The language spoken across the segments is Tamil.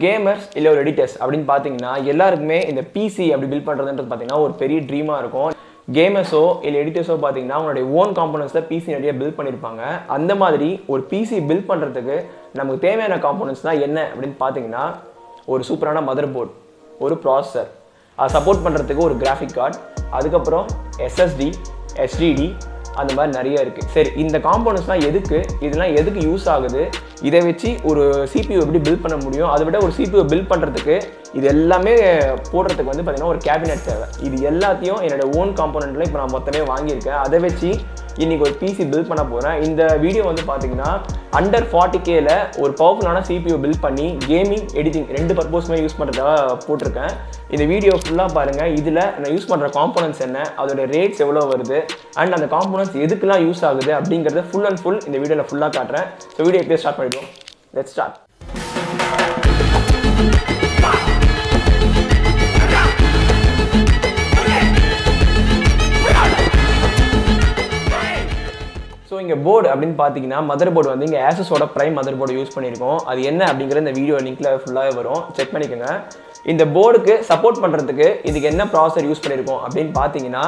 கேமர்ஸ் இல்லை ஒரு எடிட்டர்ஸ் அப்படின்னு பார்த்தீங்கன்னா எல்லாருக்குமே இந்த பிசி அப்படி பில்ட் பண்ணுறதுன்றது பார்த்தீங்கன்னா ஒரு பெரிய ட்ரீமாக இருக்கும். கேமர்ஸோ இல்லை எடிட்டர்ஸோ பார்த்தீங்கன்னா அவங்களுடைய ஓன் காம்போனன்ட்ஸில் பிசி நிறைய பில்ட் பண்ணியிருப்பாங்க. அந்த மாதிரி ஒரு பிசி பில்ட் பண்ணுறதுக்கு நமக்கு தேவையான காம்போனன்ட்ஸ் தான் என்ன அப்படின்னு பார்த்தீங்கன்னா ஒரு சூப்பரான மதர் போர்டு, ஒரு ப்ராசஸர், அதை சப்போர்ட் பண்ணுறதுக்கு ஒரு கிராஃபிக் கார்டு, அதுக்கப்புறம் எஸ்எஸ்டி, HDD அந்த மாதிரி நிறைய இருக்குது. சரி, இந்த காம்போனன்ட்ஸ்லாம் இதெல்லாம் எதுக்கு யூஸ் ஆகுது, இதை வச்சு ஒரு CPU எப்படி பில்ட் பண்ண முடியும், அதை விட ஒரு CPU பில்ட் பண்ணுறதுக்கு இது எல்லாமே போடுறதுக்கு வந்து பார்த்திங்கன்னா ஒரு கேபினெட் தேவை. இது எல்லாத்தையும் என்னோடய ஓன் காம்போனண்ட்டில் இப்போ நான் மொத்தமே வாங்கியிருக்கேன். அதை வச்சு இன்றைக்கி ஒரு பிசி பில்ட் பண்ண போகிறேன். இந்த வீடியோ வந்து பார்த்திங்கன்னா அண்டர் 40Kல ஒரு பவர்ஃபுல்லான CPU பில்ட் பண்ணி கேமிங், எடிட்டிங் ரெண்டு பர்பஸ்மே யூஸ் பண்ணுறதா போட்டிருக்கேன். இந்த வீடியோ ஃபுல்லாக பாருங்கள். இதில் நான் யூஸ் பண்ணுற காம்போனன்ட்ஸ் என்ன, அதோட ரேட்ஸ் எவ்வளோ வருது, அண்ட் அந்த காம்போனன்ட்ஸ் எதுக்கெல்லாம் யூஸ் ஆகுது அப்படிங்கிறத ஃபுல் அண்ட் ஃபுல் இந்த வீடியோவில் ஃபுல்லாக காட்டுறேன். ஸோ வீடியோ எப்படியே ஸ்டார்ட் பண்ணிடுவோம். Let's start. ஸோ இங்கே போர்டு அப்படின்னு பார்த்தீங்கன்னா மதர் போர்டு வந்து இங்கே ஆசஸோட ப்ரைம் மதர் போர்டு யூஸ் பண்ணியிருக்கோம். அது என்ன அப்படிங்கிற இந்த வீடியோ லிங்க்கில் ஃபுல்லாகவே வரும், செக் பண்ணிக்கோங்க. இந்த போர்டுக்கு சப்போர்ட் பண்ணுறதுக்கு இதுக்கு என்ன ப்ராசர் யூஸ் பண்ணியிருக்கோம் அப்படின்னு பார்த்தீங்கன்னா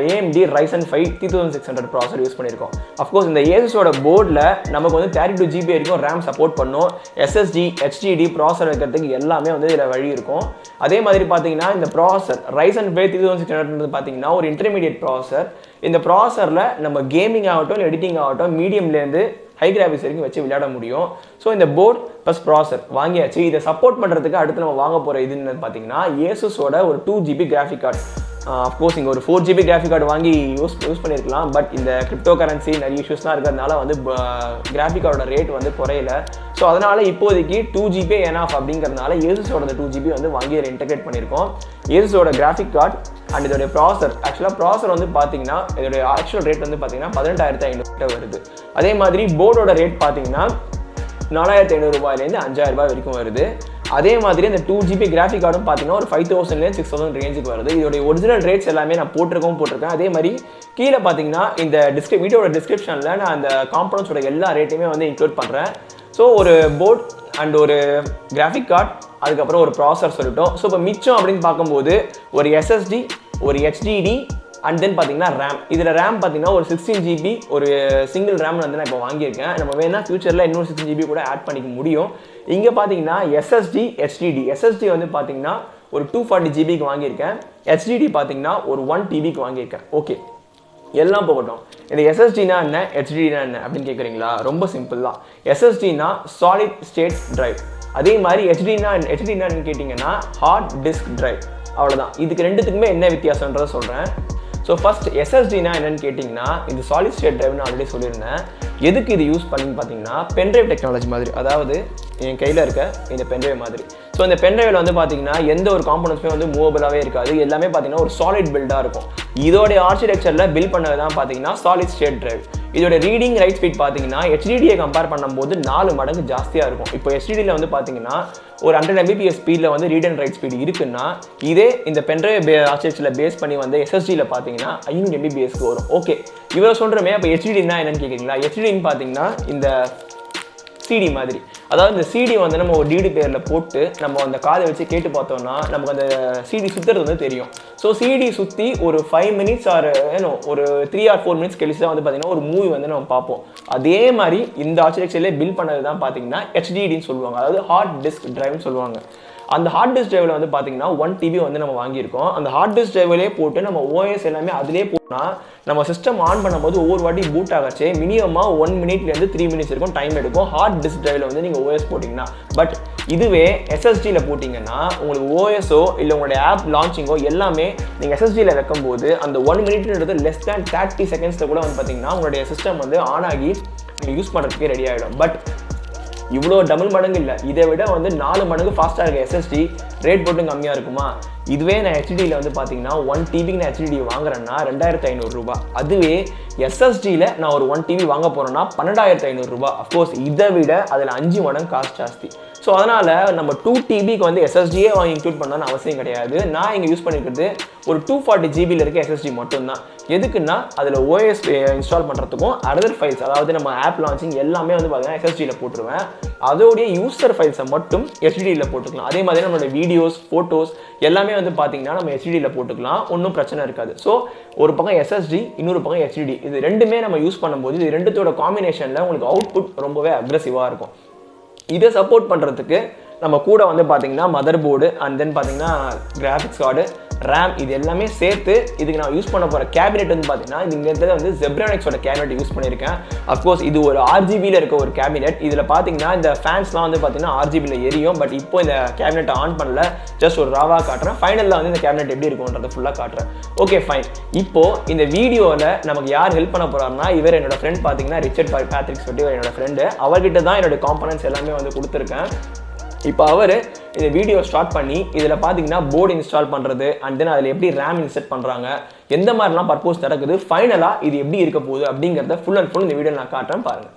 AMD Ryzen 5 3600 ப்ராசர் யூஸ் பண்ணியிருக்கோம். அஃப்கோர்ஸ் இந்த ஏசஸோட போர்டில் நமக்கு வந்து 32 GB வரைக்கும் ரேம் சப்போர்ட் பண்ணும். SSD, HDD ப்ராசர் வைக்கிறதுக்கு எல்லாமே வந்து இதில் வழி இருக்கும். அதே மாதிரி பார்த்தீங்கன்னா இந்த ப்ராசர் Ryzen 5 3600 பார்த்தீங்கன்னா ஒரு இன்டர்மீடியட் ப்ராசர். இந்த ப்ராசரில் நம்ம கேமிங் ஆகட்டும், எடிட்டிங் ஆகட்டும், மீடியம்லேருந்து ஹை கிராஃபிக்ஸ் வரைக்கும் வச்சு விளையாட முடியும். ஸோ இந்த போர்ட் ப்ளஸ் ப்ராசர் வாங்கியாச்சு. இதை சப்போர்ட் பண்ணுறதுக்கு அடுத்து நம்ம வாங்க போகிற இதுன்னு பார்த்தீங்கன்னா ஏசுஸோட ஒரு 2 GB கிராஃபிக் கார்டு. அஃப்கோர்ஸ் இங்கே ஒரு 4 GB கிராஃபிக் கார்டு வாங்கி யூஸ் பண்ணியிருக்கலாம். பட் இந்த கிரிப்டோ கரன்சி நிறைய இஷ்யூஸ்லாம் இருக்கிறதுனால வந்து கிராஃபிக் கார்டோட ரேட் வந்து குறையல. ஸோ அதனால் இப்போதைக்கு 2 GB எனாஃப் அப்படிங்கிறதுனால ஏசுஸோட 2 GB வந்து வாங்கி அதில் இன்டெகிரேட் பண்ணியிருக்கோம். ஏசுஸோட கிராஃபிக் கார்டு அண்ட் இதோடைய ப்ராசர், ஆக்சுவலாக ப்ராசர் வந்து பார்த்தீங்கன்னா இதோடைய ஆக்சுவல் ரேட் வந்து பார்த்தீங்கன்னா 18,500 வருது. அதே மாதிரி போர்டோட ரேட் பார்த்தீங்கன்னா 4,500 ரூபாயிலேருந்து 5,000 ரூபாய் வரைக்கும் வருது. அதே மாதிரி இந்த 2 GB கிராஃபிக் கார்டும் பார்த்தீங்கன்னா ஒரு 5,000லேருந்து 6,000 ரேஞ்சுக்கு வருது. இதோடைய ஒரிஜினல் ரேட்ஸ் எல்லாமே நான் போட்டிருக்கேன். அதே மாதிரி கீழே பார்த்தீங்கன்னா இந்த வீடியோட டிஸ்கிரிப்ஷனில் நான் அந்த காம்போனன்ட்ஸோட எல்லா ரேட்டையுமே வந்து இன்க்ளூட் பண்ணுறேன். ஸோ ஒரு போர்ட் அண்ட் ஒரு கிராஃபிக் கார்டு, அதுக்கப்புறம் ஒரு ப்ராசர் சொல்லிட்டோம். ஸோ இப்போ மிச்சம் அப்படின்னு பார்க்கும்போது ஒரு SSD, ஒரு HDD அண்ட் தென் பார்த்தீங்கன்னா ரேம். இதில் ரேம் பார்த்தீங்கன்னா ஒரு 16 GB ஒரு சிங்கிள் ரேம் வந்து நான் இப்போ வாங்கியிருக்கேன். நம்ம வேணால் ஃபியூச்சரில் இன்னொரு 16 GB கூட ஆட் பண்ணிக்க முடியும். இங்கே பார்த்தீங்கன்னா SSD, HDD. SSD வந்து பார்த்தீங்கன்னா ஒரு 240 GBக்கு வாங்கியிருக்கேன். HDD பார்த்தீங்கன்னா ஒரு 1 TBக்கு வாங்கியிருக்கேன். ஓகே, எல்லாம் போகட்டும். இந்த SSDனா என்ன, HDDனா என்ன அப்படின்னு கேட்குறீங்களா? ரொம்ப சிம்பிள் தான். SSDனா சாலிட் ஸ்டேட் டிரைவ். அதே மாதிரி HDDனா என்னன்னு கேட்டிங்கன்னா ஹார்ட் டிஸ்க் டிரைவ். அவ்வளோதான். இதுக்கு ரெண்டுத்துக்குமே என்ன வித்தியாசன்றதை சொல்கிறேன். ஸோ ஃபர்ஸ்ட் SSDனா என்னன்னு கேட்டிங்கன்னா இந்த சாலிட் ஸ்டேட் டிரைவ்னு ஆல்ரெடி சொல்லியிருந்தேன். எதுக்கு இது யூஸ் பண்ணின்னு பார்த்தீங்கன்னா பென்ட்ரைவ் டெக்னாலஜி மாதிரி, அதாவது என் கையில் இருக்க இந்த பென்ட்ரைவ் மாதிரி. ஸோ இந்த பென்ட்ரைவில் வந்து பார்த்தீங்கன்னா எந்த ஒரு காம்போனன்ட்ஸுமே வந்து மூவபிளாகவே இருக்காது. எல்லாமே பார்த்தீங்கன்னா ஒரு சாலிட் பில்டாக இருக்கும். இதோடைய ஆர்கிடெக்சரில் பில்ட் பண்ணது தான் பார்த்தீங்கன்னா சாலிட் ஸ்டேட் டிரைவ். இதோட ரீடிங் ரைட் ஸ்பீட் பார்த்தீங்கன்னா HDDயை கம்பேர் பண்ணும்போது 4 மடங்கு ஜாஸ்தியாக இருக்கும். இப்போ HDDயில் வந்து பார்த்தீங்கன்னா ஒரு 100 Mbps ஸ்பீடில் வந்து ரீட் அண்ட் ரைட் ஸ்பீடு இருக்குன்னா, இதே இந்த பென்ட்ரைவ் ஆர்கிடெக்சரில் பேஸ் பண்ணி வந்து SSDயில் பார்த்தீங்கன்னா 500 Mbpsக்கு வரும். ஓகே, இவ்வளோ சொல்கிறோமே. அப்போ HDDனா என்னன்னு கேட்குறீங்களா? HDDன்னு பார்த்தீங்கன்னா இந்த CD மாதிரி. அதாவது இந்த CD வந்து நம்ம ஒரு டிவிடி பிளேயரில் போட்டு நம்ம அந்த காதை வச்சு கேட்டு பார்த்தோம்னா நமக்கு அந்த CD சுற்றுறது வந்து தெரியும். ஸோ CD சுற்றி ஒரு 5 மினிட்ஸ் ஒரு 3 or 4 மினிட்ஸ் கழிச்சு தான் வந்து பார்த்தீங்கன்னா ஒரு மூவி வந்து நம்ம பார்ப்போம். அதே மாதிரி இந்த ஆர்கிடெக்சர்லேயே பில்ட் பண்ணது தான் பார்த்தீங்கன்னா HDDன்னு சொல்லுவாங்க, அதாவது ஹார்ட் டிஸ்க் டிரைவ்னு சொல்லுவாங்க. அந்த ஹார்ட் டிஸ்க் டிரைவில் வந்து பார்த்தீங்கன்னா 1 TB வந்து நம்ம வாங்கியிருக்கோம். அந்த ஹார்ட் டிஸ்க் டிரைவிலே போட்டு நம்ம OS எல்லாமே அதிலே போனால் நம்ம சிஸ்டம் ஆன் பண்ணும்போது ஒவ்வொரு வாட்டி பூட் ஆகச்சே மினிமமாக 1 மினிட்லேருந்து 3 மினிட்ஸ் இருக்கும் டைம் எடுக்கும் ஹார்ட் டிஸ்க் டிரைவில் வந்து நீங்கள் OS போட்டிங்கன்னா. பட் இதுவே SSDயில் போட்டிங்கன்னா உங்களுக்கு OSஓ இல்லை உங்களுடைய ஆப் லான்ச்சிங்கோ எல்லாமே நீங்கள் SSDயில் வைக்கும்போது அந்த 1 மினிட்ன்றது less than 30 செகண்ட்ஸில் கூட வந்து பார்த்தீங்கன்னா உங்களுடைய சிஸ்டம் வந்து ஆன் ஆகி நீங்கள் யூஸ் பண்ணுறதுக்கே ரெடி ஆகிடும். பட் இவ்வளோ டபுள் மடங்கு இல்லை, இதை விட வந்து 4 மடங்கு ஃபாஸ்ட்டாக இருக்க SSD ரேட் போட்டும் கம்மியாக இருக்குமா? இதுவே நான் ஹெச்டியில் வந்து பார்த்தீங்கன்னா 1 டிபிக்கு நான் ஹெச்டி வாங்குறேன்னா 2500 ரூபாய். அதுவே எஸ்எஸ்டியில் நான் ஒரு 1 டிபி வாங்க போகிறேன்னா 12500 ரூபாய். அஃப்கோர்ஸ் இதை விட அதில் 5 மடங்கு காஸ்ட் ஜாஸ்தி. ஸோ அதனால் நம்ம 2 டிபிக்கு வந்து எஸ்எஸ்டியே வாங்கி இன்க்ளூட் பண்ணணும்னு அவசியம் கிடையாது. நான் இங்கே யூஸ் பண்ணிக்கிறது ஒரு 240 ஜிபியில் இருக்க எஸ்எஸ்டி மட்டும்தான். எதுக்குன்னா அதில் ஓஎஸ் இன்ஸ்டால் பண்ணுறதுக்கும் அதர் ஃபைல்ஸ், அதாவது நம்ம ஆப் லான்ச்சிங் எல்லாமே வந்து பார்த்தீங்கன்னா எஸ்எஸ்டியில் போட்டுருவேன். அதோடைய யூசர் ஃபைல்ஸை மட்டும் எஸ்டிடியில் போட்டுக்கலாம். அதே மாதிரி நம்மளோட வீடியோஸ், ஃபோட்டோஸ் எல்லாமே வந்து பார்த்தீங்கன்னா நம்ம எஸ்டிடியில் போட்டுக்கலாம், ஒன்றும் பிரச்சனை இருக்காது. ஸோ ஒரு பக்கம் எஸ்எஸ்டி, இன்னொரு பக்கம் எஸ்டிடி, இது ரெண்டுமே நம்ம யூஸ் பண்ணும்போது இது ரெண்டுத்தோட காம்பினேஷனில் உங்களுக்கு அவுட்புட் ரொம்பவே அக்ரெசிவாக இருக்கும். இதை சப்போர்ட் பண்ணுறதுக்கு நம்ம கூட வந்து பார்த்தீங்கன்னா மதர் போர்டு அண்ட் தென் பார்த்தீங்கன்னா கிராஃபிக்ஸ் கார்டு, ரேம், இது எல்லாமே சேர்த்து இதுக்கு நான் யூஸ் பண்ண போகிற கேபினெட் வந்து பார்த்தீங்கன்னா இங்கே வந்து ஜெப்ரானிக்ஸோட கேபினெட் யூஸ் பண்ணியிருக்கேன். அஃப்கோர்ஸ் இது ஒரு ஆர்ஜிபியில் இருக்க ஒரு கேபினெட். இதில் பார்த்தீங்கன்னா இந்த ஃபேன்ஸ்லாம் வந்து பார்த்தீங்கன்னா ஆர்ஜிபியில் எரியும். பட் இப்போ இந்த கேபினெட்டை ஆன் பண்ணல, ஜஸ்ட் ஒரு ராவாக காட்டுறேன். ஃபைனலில் வந்து இந்த கேபினெட் எப்படி இருக்கும்ன்றதை ஃபுல்லாக காட்டுறேன். Okay fine. இப்போது இந்த வீடியோவில் நமக்கு யார் ஹெல்ப் பண்ண போகிறாருன்னா இவர் என்னோட ஃப்ரெண்ட் பார்த்தீங்கன்னா ரிச்சர்ட் பேட்ரிக் சொல்லி என்னோட ஃப்ரெண்டு. அவர்கிட்ட தான் என்னோட காம்பனன்ட்ஸ் எல்லாமே வந்து கொடுத்துருக்கேன். இப்போ அவர் இந்த வீடியோ ஸ்டார்ட் பண்ணி இதில் பார்த்தீங்கன்னா போர்டு இன்ஸ்டால் பண்ணுறது அண்ட் தென் அதில் எப்படி ரேம் இன்செர்ட் பண்ணுறாங்க, எந்த மாதிரிலாம் பர்போஸ் நடக்குது, ஃபைனலாக இது எப்படி இருக்க போகுது அப்படிங்கிறத ஃபுல் அண்ட் ஃபுல் இந்த வீடியோ நான் காட்டுறேன் பாருங்கள்.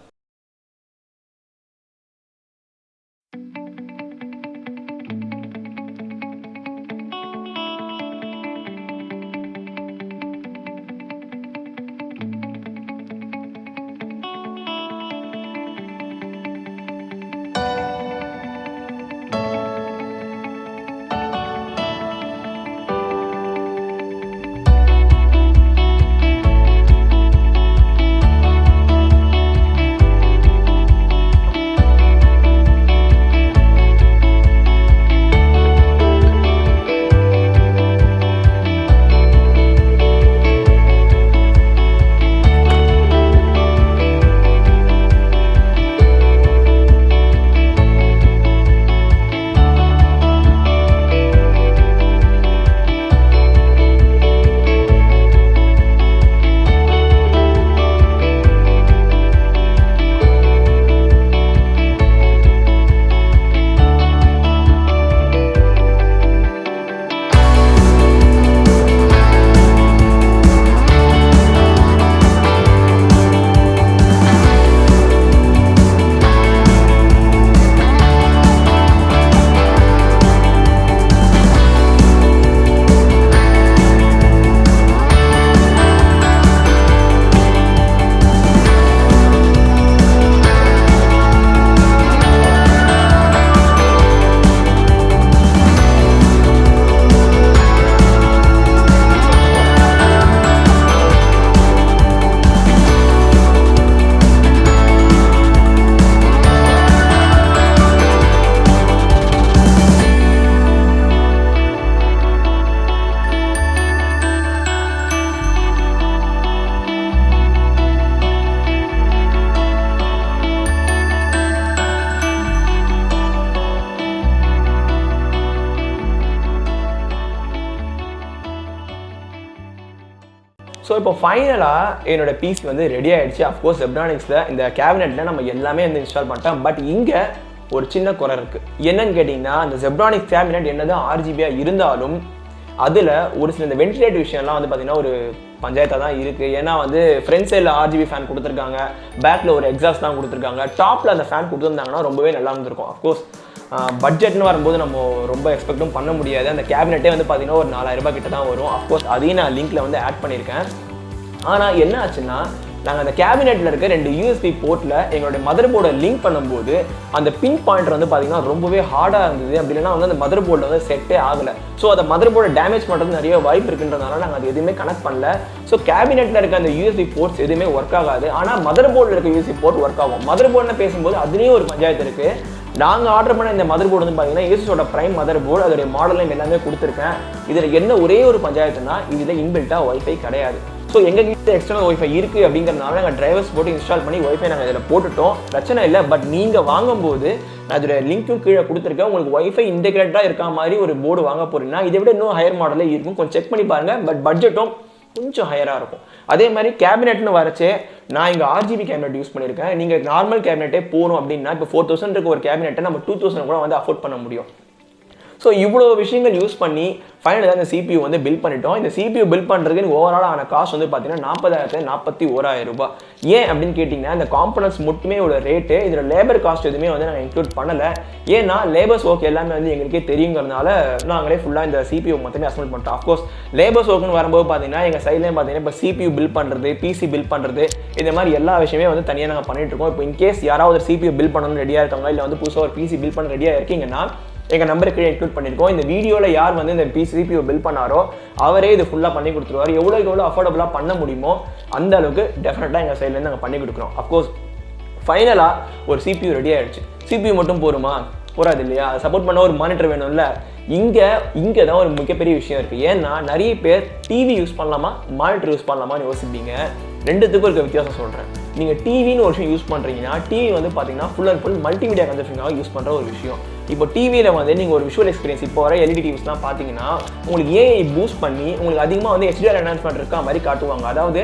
ஸோ இப்போ ஃபைனலாக என்னோட பீஸ் வந்து ரெடி ஆகிடுச்சு. அஃப்கோர்ஸ் ஜெப்ரானிக்ஸில் இந்த கேபினெட்டில் நம்ம எல்லாமே வந்து இன்ஸ்டால் பண்ணிட்டோம். பட் இங்கே ஒரு சின்ன குறை இருக்குது. என்னன்னு கேட்டிங்கன்னா இந்த ஜெப்ரானிக்ஸ் கேபினெட் என்னதான் ஆர்ஜிபியாக இருந்தாலும் அதில் ஒரு சில இந்த வென்டிலேட்டர் விஷயம்லாம் வந்து பார்த்திங்கன்னா ஒரு பஞ்சாயத்தாக தான் இருக்குது. ஏன்னா வந்து ஃப்ரண்ட் சைடில் ஆர்ஜிபி ஃபேன் கொடுத்துருக்காங்க, பேக்கில் ஒரு எக்ஸாஸ்ட் தான் கொடுத்துருக்காங்க, டாப்பில் அந்த ஃபேன் கொடுத்துருந்தாங்கன்னா ரொம்பவே நல்லா இருந்திருக்கும். அஃப்கோர்ஸ் பட்ஜெட்னு வரும்போது நம்ம ரொம்ப எக்ஸ்பெக்டும் பண்ண முடியாது. அந்த கேபினெட்டே வந்து பார்த்தீங்கன்னா ஒரு 4000 ரூபாய் கிட்ட தான் வரும். அஃப்கோர்ஸ் அதையும் நான் லிங்க்கில் வந்து ஆட் பண்ணியிருக்கேன். ஆனால் என்ன ஆச்சுன்னா நாங்கள் அந்த கேபினெட்டில் இருக்க 2 யூஎஸ்பி போர்ட்டில் எங்களுடைய மதர் போர்டை லிங்க் பண்ணும்போது அந்த பின் பாயிண்டர் வந்து பார்த்தீங்கன்னா ரொம்பவே ஹார்டாக இருந்தது. அப்படி இல்லைனா வந்து அந்த மதர் போர்டில் வந்து செட்டே ஆகலை. ஸோ அந்த மதர் போர்டை டேமேஜ் பண்ணுறது நிறைய வாய்ப்பு இருக்குன்றதுனால நாங்கள் அது எதுவுமே கனெக்ட் பண்ணல. ஸோ கேபினெட்டில் இருக்க அந்த யூஎஸ்பி போர்ட்ஸ் எதுவுமே ஒர்க் ஆகாது. ஆனால் மதர் போர்டில் இருக்க யூஎஸ்பி போர்ட் ஒர்க் ஆகும். மதர் போர்டுன்னு பேசும்போது அதுலேயும் ஒரு பஞ்சாயத்து இருக்குது. நாங்கள் ஆர்டர் பண்ண இந்த மதர் போர்டு வந்து பார்த்தீங்கன்னா Asusோட பிரைம் மதர் போர்டு, அதோடைய மாடல் எல்லாமே கொடுத்துருக்கேன். இதில் என்ன ஒரே ஒரு பஞ்சாயத்துனா இதில் இன்பில்ட்டாக ஒய்ஃபை கிடையாது. ஸோ எங்கள் கிட்ட எக்ஸ்டர்னல் ஒய்ஃபை இருக்குது அப்படிங்கிறதுனால நாங்கள் டிரைவர்ஸ் போட்டு இன்ஸ்டால் பண்ணி ஒய்ஃபை நாங்கள் இதில் போட்டுட்டோம், பிரச்சனை இல்லை. பட் நீங்கள் வாங்கும்போது நான் அதோட லிங்க்கும் கீழே கொடுத்துருக்கேன். உங்களுக்கு ஒய்ஃபை இன்டெகிரேட்டாக இருக்க மாதிரி ஒரு போர்டு வாங்க போகிறீங்கன்னா இதை விட இன்னும் ஹையர் மாடலே இருக்கும், கொஞ்சம் செக் பண்ணி பாருங்கள். பட் பட்ஜெட்டும் கொஞ்சம் ஹையராக இருக்கும். அதே மாதிரி கேபினெட்னு வரச்சே நான் இங்கே ஆர்ஜிபி கேபினெட் யூஸ் பண்ணியிருக்கேன். நீங்கள் நார்மல் கேபினெட்டே போகணும் அப்படின்னா இப்போ 4000 இருக்க ஒரு கேபினெட்டை நம்ம 2000 கூட வந்து அஃபோர்ட் பண்ண முடியும். ஸோ இவ்வளோ விஷயங்கள் யூஸ் பண்ணி ஃபைனலாக இந்த CPU வந்து பில் பண்ணிட்டோம். இந்த CPU பில் பண்ணுறதுக்கு எனக்கு ஓவரால் ஆன காஸ்ட் வந்து பார்த்தீங்கன்னா 40,41,000 ரூபாய். ஏன் அப்படின்னு கேட்டிங்கன்னா இந்த காம்பனன்ட்ஸ் மட்டுமே ஒரு ரேட்டு, இதில் லேபர் காஸ்ட் எதுவுமே வந்து நாங்கள் இன்க்ளூட் பண்ணலை. ஏன்னா லேபர்ஸ் ஒர்க் எல்லாமே வந்து எங்களுக்கே தெரியுங்கிறதுனால நாங்களே ஃபுல்லாக இந்த CPU மொத்தமே அசம்பிள் பண்ணிட்டோம். அஃப்கோர்ஸ் லேபர்ஸ் ஒர்க்னு வரும்போது பார்த்தீங்கன்னா எங்கள் சைட்லேயும் பார்த்தீங்கன்னா இப்போ CPU பில் பண்ணுறது, PC பில் பண்ணுறது, இந்த மாதிரி எல்லா விஷயமே வந்து தனியாக நாங்கள் பண்ணிட்டு இருக்கோம். இப்போ இன்கேஸ் யாராவது CPU பில் பண்ணணும்னு ரெடியாக இருக்காங்க, இல்லை வந்து புதுசாக ஒரு PC பில் பண்ண ரெடியாக இருக்கீங்கன்னா எங்கள் நம்பருக்கு இன்க்ளூட் பண்ணியிருக்கோம். இந்த வீடியோவில் யார் வந்து இந்த CPU பில் பண்ணாரோ அவரே இது ஃபுல்லாக பண்ணி கொடுத்துருவார். எவ்வளோ அஃபோர்டபுளாக பண்ண முடியுமோ அந்த அளவுக்கு டெஃபினட்டாக எங்கள் சைட்லேருந்து நாங்கள் பண்ணி கொடுக்குறோம். அஃப்கோர்ஸ் ஃபைனலாக ஒரு CPU ரெடி ஆகிடுச்சு. CPU மட்டும் போருமா? போராது இல்லையா? அதை சப்போர்ட் பண்ண ஒரு மானிட்டர் வேணும்ல. இங்கே தான் ஒரு மிகப்பெரிய விஷயம் இருக்குது. ஏன்னா நிறைய பேர் டிவி யூஸ் பண்ணலாமா, மானிட்டர் யூஸ் பண்ணலாமான்னு யோசிப்பீங்க. ரெண்டுத்துக்கும் இருக்க வித்தியாசம் சொல்கிறேன். நீங்கள் டிவின்னு ஒரு விஷயம் யூஸ் பண்ணுறீங்கன்னா டிவி வந்து பார்த்தீங்கன்னா ஃபுல் அண்ட் ஃபுல் மல்டிமீடியா கன்செப்ஷனுக்காக யூஸ் பண்ணுற ஒரு விஷயம். இப்போ டிவியில் வந்து நீங்கள் ஒரு விஷுவல் எக்ஸ்பீரியன்ஸ் இப்போ வர LED டிவிஸ்லாம் பார்த்தீங்கன்னா உங்களுக்கு AI பூஸ்ட் பண்ணி உங்களுக்கு அதிகமாக வந்து HDR என்ஹான்ஸ்மெண்ட் இருக்கா மாதிரி காட்டுவாங்க. அதாவது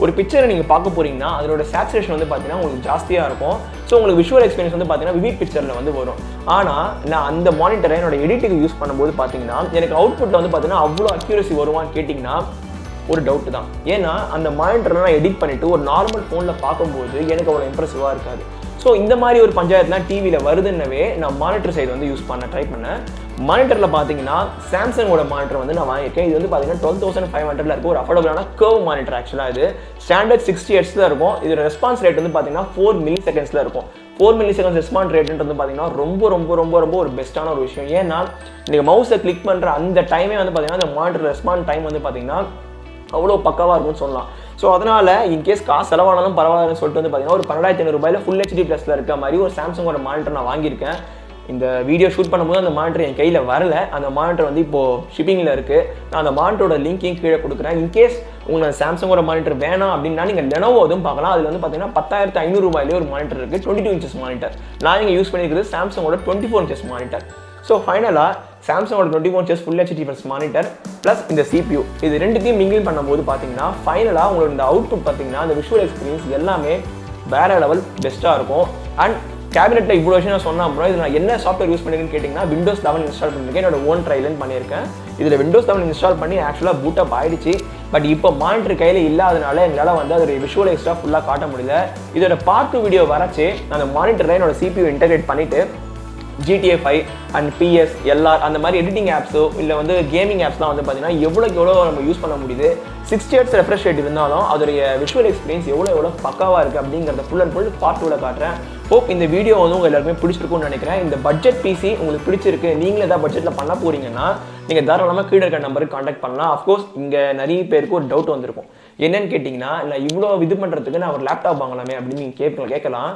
ஒரு பிக்சரை நீங்கள் பார்க்க போறீங்கன்னா அதோட சேச்சுரேஷன் வந்து பார்த்தீங்கன்னா உங்களுக்கு ஜாஸ்தியாக இருக்கும். ஸோ உங்களுக்கு விஷுவல் எக்ஸ்பீரியன்ஸ் வந்து பார்த்தீங்கன்னா விவிட் பிக்சரில் வந்து வரும். ஆனால் நான் அந்த மானிட்டரை என்னோட எடிட்டுக்கு யூஸ் பண்ணும்போது பார்த்தீங்கன்னா எனக்கு அவுட்புட்டில் வந்து பார்த்தீங்கன்னா அவ்வளோ அக்யூரசி வருவான்னு கேட்டிங்கன்னா ஒரு டவுட்டு தான். ஏன்னா அந்த மானிட்டரை நான் எடிட் பண்ணிவிட்டு ஒரு நார்மல் ஃபோனில் பார்க்கும்போது எனக்கு அவ்வளோ இம்ப்ரெசிவாக இருக்காது. ஸோ இந்த மாதிரி ஒரு பஞ்சாயத்துலாம் டிவியில் வருதுன்னவே நான் மானிட்டர் சைடு வந்து யூஸ் பண்ண ட்ரை பண்ணேன். மானிட்டரில் பார்த்தீங்கன்னா சாம்சங்கோட மானிட்டர் வந்து நான் வாங்கியிருக்கேன். இது வந்து பார்த்தீங்கன்னா 12,500 இருக்க ஒரு அஃபோர்டபுளான கர்வ் மானிட்டர். ஆக்சுவலாக இது ஸ்டாண்டர்ட் 60 Hz தான் இருக்கும். இதோட ரெஸ்பான்ஸ் ரேட் வந்து பார்த்தீங்கன்னா 4 milliseconds இருக்கும். 4 milliseconds ரெஸ்பான்ஸ் ரேட்ன்றது பார்த்தீங்கன்னா ரொம்ப ஒரு பெஸ்ட்டான ஒரு விஷயம். ஏன்னா நீங்கள் மவுஸை கிளிக் பண்ணுற அந்த டைமே வந்து பார்த்தீங்கன்னா அந்த மானிட்டர் ரெஸ்பான்ஸ் டைம் வந்து பார்த்தீங்கன்னா அவ்வளோ பக்காவாக இருக்கும்னு சொல்லலாம். ஸோ அதனால் இன்கேஸ் காசு செலவானாலும் பரவாயில்லன்னு சொல்லிட்டு வந்து பார்த்தீங்கன்னா ஒரு 12,500 ரூபாயில் ஃபுல் HD ப்ளஸில் இருக்க மாதிரி ஒரு சாம்சங்கோட மானிட்டர் நான் வாங்கியிருக்கேன். இந்த வீடியோ ஷூட் பண்ணும்போது அந்த மானிட்டர் என் கையில் வரல. அந்த மானிட்டர் வந்து இப்போது ஷிப்பிங்கில் இருக்குது. நான் அந்த மானிட்டரோட லிங்கையும் கீழே கொடுக்குறேன். இன்கேஸ் உங்களுக்கு சாம்சங்கோட மானிட்டர் வேணாம் அப்படின்னா நீங்கள் லெனோவோ அதுவும் பார்க்கலாம். அதில் வந்து பார்த்தீங்கன்னா 10,500 ரூபாயிலே ஒரு மானிட்டர் இருக்குது, 22 inches மானிட்டர். நான் இங்கே யூஸ் பண்ணியிருக்கிறது சாம்சங்கோட 24 inches மானிட்டர். ஸோ ஃபைனலாக சாம்சங்கோட 24 inches full HD plus monitor plus இந்த CPU இது ரெண்டுத்தையும் மிங்கிள் பண்ணும்போது பார்த்தீங்கன்னா ஃபைனலாக உங்களோட இந்த அவுட்புட் பார்த்தீங்கன்னா அந்த விஷுவல் எக்ஸ்பீரியன்ஸ் எல்லாமே வேற லெவல் பெஸ்ட்டாக இருக்கும். அண்ட் கேபினெட்டில் இவ்வளோ விஷயம் நான் சொன்னால் அப்புறம் இது நான் என்ன சாஃப்ட்வேர் யூஸ் பண்ணியிருக்கேன்னு கேட்டிங்கன்னா Windows 11 இன்ஸ்டால் பண்ணியிருக்கேன். என்னோட ஓன் ட்ரைலன் பண்ணியிருக்கேன். இதில் Windows 11 இன்ஸ்டால் பண்ணி ஆக்சுவலாக பூட் அப் ஆயிடுச்சு. பட் இப்போ மானிட்டர் கையில் இல்லாதனால எங்களால் வந்து அதோட விஷுவல் எக்ஸ்ட்ரா ஃபுல்லாக காட்ட முடியல. இதோட பார்ட் 2 வீடியோ வரச்சு அந்த மானிட்டரில் என்னோட CPU இன்டெகிரேட் பண்ணிவிட்டு GTA 5 அண்ட் PS LR அந்த மாதிரி எடிட்டிங் ஆப்ஸோ இல்லை வந்து கேமிங் ஆப்ஸ்லாம் வந்து பார்த்தீங்கன்னா எவ்வளோ நம்ம யூஸ் பண்ண முடியுது. 60 Hz ரெஃப்ரெஷ் ரேட் இருந்தாலும் அதோடைய விஷுவல் எக்ஸ்பீரியன்ஸ் எவ்வளோ பக்காவாக இருக்குது அப்படிங்கிறத ஃபுல் அண்ட் ஃபுல் பார்ட் 2ல காட்டுறேன். ஹோப் இந்த வீடியோ வந்து உங்கள் எல்லாருக்குமே பிடிச்சிருக்கும்னு நினைக்கிறேன். இந்த பட்ஜெட் PC உங்களுக்கு பிடிச்சிருக்கு, நீங்களே ஏதாவது பட்ஜெட்டில் பண்ண போறீங்கன்னா நீங்கள் தாராளமாக கீழே இருக்க நம்பருக்கு கான்டாக்ட் பண்ணலாம். அஃப்கோர்ஸ் இங்கே நிறைய பேருக்கு ஒரு டவுட் வந்திருக்கும். என்னன்னு கேட்டிங்கன்னா இல்லை இவ்வளோ இது பண்ணுறதுக்கு நான் ஒரு லேப்டாப் வாங்கலாமே அப்படின்னு நீங்கள் கேட்கலாம்.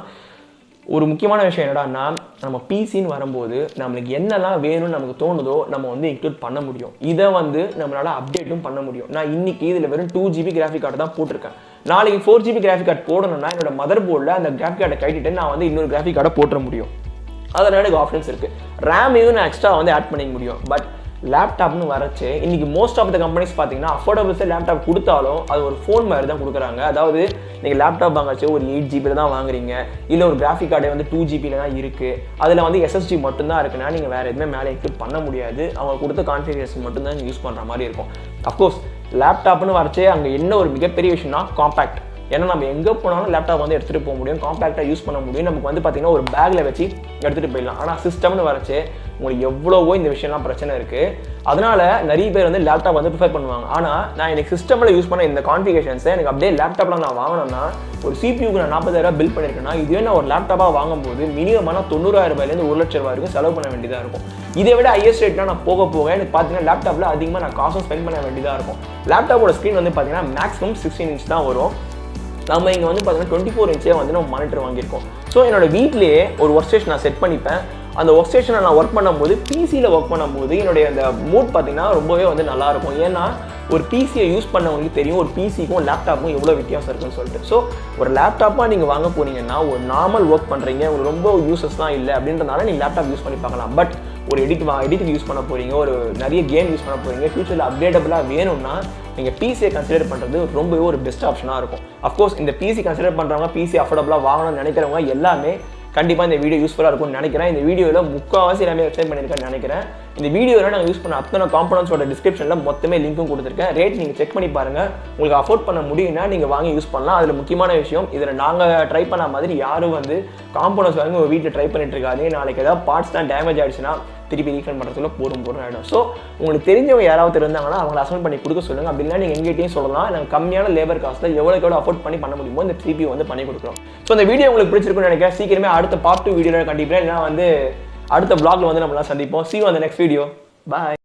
ஒரு முக்கியமான விஷயம் என்னடான்னா நம்ம PCன்னு வரும்போது நம்மளுக்கு என்னெல்லாம் வேணும்னு நமக்கு தோணுதோ நம்ம வந்து இன்க்ளூட் பண்ண முடியும். இதை வந்து நம்மளால் அப்டேட்டும் பண்ண முடியும். நான் இன்னைக்கு இதில் வெறும் 2GB கிராஃபிக் கார்டு தான் போட்டிருக்கேன். நாளைக்கு 4GB கிராஃபிக் கார்டு போடணும்னா என்னோட மதர் போர்டில் அந்த கிராஃபிக் கார்டை கட்டிட்டு நான் வந்து இன்னொரு கிராஃபிக் கார்டை போட்டுற முடியும். அதனால எனக்கு ஆப்ஷன்ஸ் இருக்குது. ரேமையும் நான் எக்ஸ்ட்ரா வந்து ஆட் பண்ணிக்க முடியும். பட் லேப்டாப்னு வரச்சு இன்னைக்கு மோஸ்ட் ஆஃப் த கம்பெனிஸ் பார்த்தீங்கன்னா அஃபோர்டபுள்ஸே லேப்டாப் கொடுத்தாலும் அது ஒரு ஃபோன் மாதிரி தான் கொடுக்குறாங்க. அதாவது நீங்கள் லேப்டாப் வாங்கச்சு ஒரு 8GB தான் வாங்குறீங்க, இல்லை ஒரு கிராஃபிக் கார்டே வந்து 2GB தான் இருக்குது, அதில் வந்து SSD மட்டும்தான் இருக்குன்னா நீங்கள் வேறு எதுவுமே மேலே இன்க்ளூட் பண்ண முடியாது. அவங்க கொடுத்த கான்ஃபிகரேஷன் மட்டும்தான் யூஸ் பண்ணுற மாதிரி இருக்கும். அஃப்கோர்ஸ் லேப்டாப்னு வரச்சே அங்கே என்ன ஒரு மிகப்பெரிய விஷயம்னா காம்பேக்ட். ஏன்னா நம்ம எங்கே போனாலும் லேப்டாப் வந்து எடுத்துகிட்டு போக முடியும், காம்பேக்டாக யூஸ் பண்ண முடியும். நமக்கு வந்து பார்த்தீங்கன்னா ஒரு பேக்கில் வச்சு எடுத்துகிட்டு போயிடலாம். ஆனால் சிஸ்டம்னு வரச்சு உங்களுக்கு எவ்வளவோ இந்த விஷயம்லாம் பிரச்சனை இருக்குது. அதனால நிறைய பேர் வந்து லேப்டாப் வந்து ப்ரிஃபர் பண்ணுவாங்க. ஆனால் நான் எனக்கு சிஸ்டமில் யூஸ் பண்ண இந்த கான்ஃபிகரேஷன்ஸை எனக்கு அப்படியே லேப்டாப்பில் நான் வாங்கினேன்னா ஒரு CPUக்கு நான் 40,000 பில் பண்ணியிருக்கேன்னா இதுவே நான் ஒரு லேப்டாப்பாக வாங்கும்போது மினிமமான 90,000 ரூபாயிலேருந்து 1,00,000 ரூபாய் வரைக்கும் செலவு பண்ண வேண்டியதாக இருக்கும். இதை விட ஹையஸ்ட் ரேட்லாம் நான் போக எனக்கு பார்த்தீங்கன்னா லேப்டாப்பில் அதிகமாக நான் காசும் ஸ்பெண்ட் பண்ண வேண்டியதாக இருக்கும். லேப்டாப்போட ஸ்க்ரீன் வந்து பார்த்தீங்கன்னா மேக்ஸிமம் 16 inch தான் வரும். நம்ம இங்கே வந்து பார்த்தீங்கன்னா 24 inch வந்து நம்ம மானிட்டர் வாங்கியிருக்கோம். ஸோ என்னோட வீட்லேயே ஒரு ஒர்க் ஸ்டேஷன் நான் செட் பண்ணிப்பேன். அந்த ஒர்க் ஸ்டேஷனை நான் ஒர்க் பண்ணும்போது PCயில் ஒர்க் பண்ணும்போது என்னுடைய அந்த மூட் பார்த்தீங்கன்னா ரொம்பவே வந்து நல்லாயிருக்கும். ஏன்னா ஒரு PCயை யூஸ் பண்ணவங்களுக்கு தெரியும் ஒரு PCக்கும் லேப்டாப்புக்கும் எவ்வளோ வித்தியாசம் இருக்குன்னு சொல்லிட்டு. ஸோ ஒரு லேப்டாப்பாக நீங்கள் வாங்க போனீங்கன்னா ஒரு நார்மல் ஒர்க் பண்ணுறீங்க, ஒரு ரொம்ப யூசஸ்லாம் இல்லை அப்படின்றதுனால நீங்கள் லேப்டாப் யூஸ் பண்ணி பார்க்கலாம். பட் ஒரு எடிட்டுக்கு யூஸ் பண்ண போகிறீங்க, ஒரு நிறைய கேம் யூஸ் பண்ண போகிறீங்க, ஃபியூச்சரில் அப்டேட்டபுளாக வேணும்னா நீங்கள் PCயை கன்சிடர் பண்ணுறது ரொம்பவே ஒரு பெஸ்ட் ஆப்ஷனாக இருக்கும். அஃப்கோர்ஸ் இந்த PC கன்சிடர் பண்ணுறவங்க PC அஃபோர்டபுளாக வாங்கணும்னு நினைக்கிறவங்க எல்லாமே கண்டிப்பாக இந்த வீடியோ யூஸ்ஃபுல்லாக இருக்கும்னு நினைக்கிறேன். இந்த வீடியோவில் முக்கால்வாசி எல்லாமே எக்ஸ்பிளைன் பண்ணியிருக்கேன்னு நினைக்கிறேன். இந்த வீடியோவில் நாங்கள் யூஸ் பண்ண அத்தனை காம்பனன்ட்ஸோட டிஸ்கிரிப்ஷனில் மொத்தமே லிங்க்கும் கொடுத்துருக்கேன். ரேட் நீங்கள் செக் பண்ணி பாருங்கள். உங்களுக்கு அஃபோர்ட் பண்ண முடியும்னா நீங்கள் வாங்கி யூஸ் பண்ணலாம். அதில் முக்கியமான விஷயம், இதில் நாங்கள் ட்ரை பண்ண மாதிரி யாரும் வந்து காம்பனன்ட்ஸ் வாங்கி உங்கள் வீட்டில் ட்ரை பண்ணிட்டு இருக்காது. நாளைக்கு ஏதாவது பார்ட்ஸ் தான் டேமேஜ் ஆகிடுச்சுன்னா திருப்பி ரீஃபண்ட் பண்ணுறதுக்குள்ள போடும் ஆகிடும். ஸோ உங்களுக்கு தெரிஞ்சவங்க யாராவது இருந்தாங்கன்னா அவங்களை அசைன் பண்ணி கொடுக்க சொல்லுங்கள். அப்படின்னா நீங்கள் எங்கேயும் சொல்லலாம், நாங்கள் கம்மியான லேபர் காஸ்ட்டில் எவ்வளோ அஃபோர்ட் பண்ண முடியுமோ இந்த 3P வந்து பண்ணி கொடுக்குறோம். ஸோ இந்த வீடியோ உங்களுக்கு பிடிச்சிருக்குன்னு நினைக்கிறேன். சீக்கிரமே அடுத்த பார்ட் 2 வீடியோவில் கண்டிப்பாக இல்லைனா வந்து அடுத்த vlogல வந்து நம்மளாம் சந்திப்போம். See you on the next video. Bye.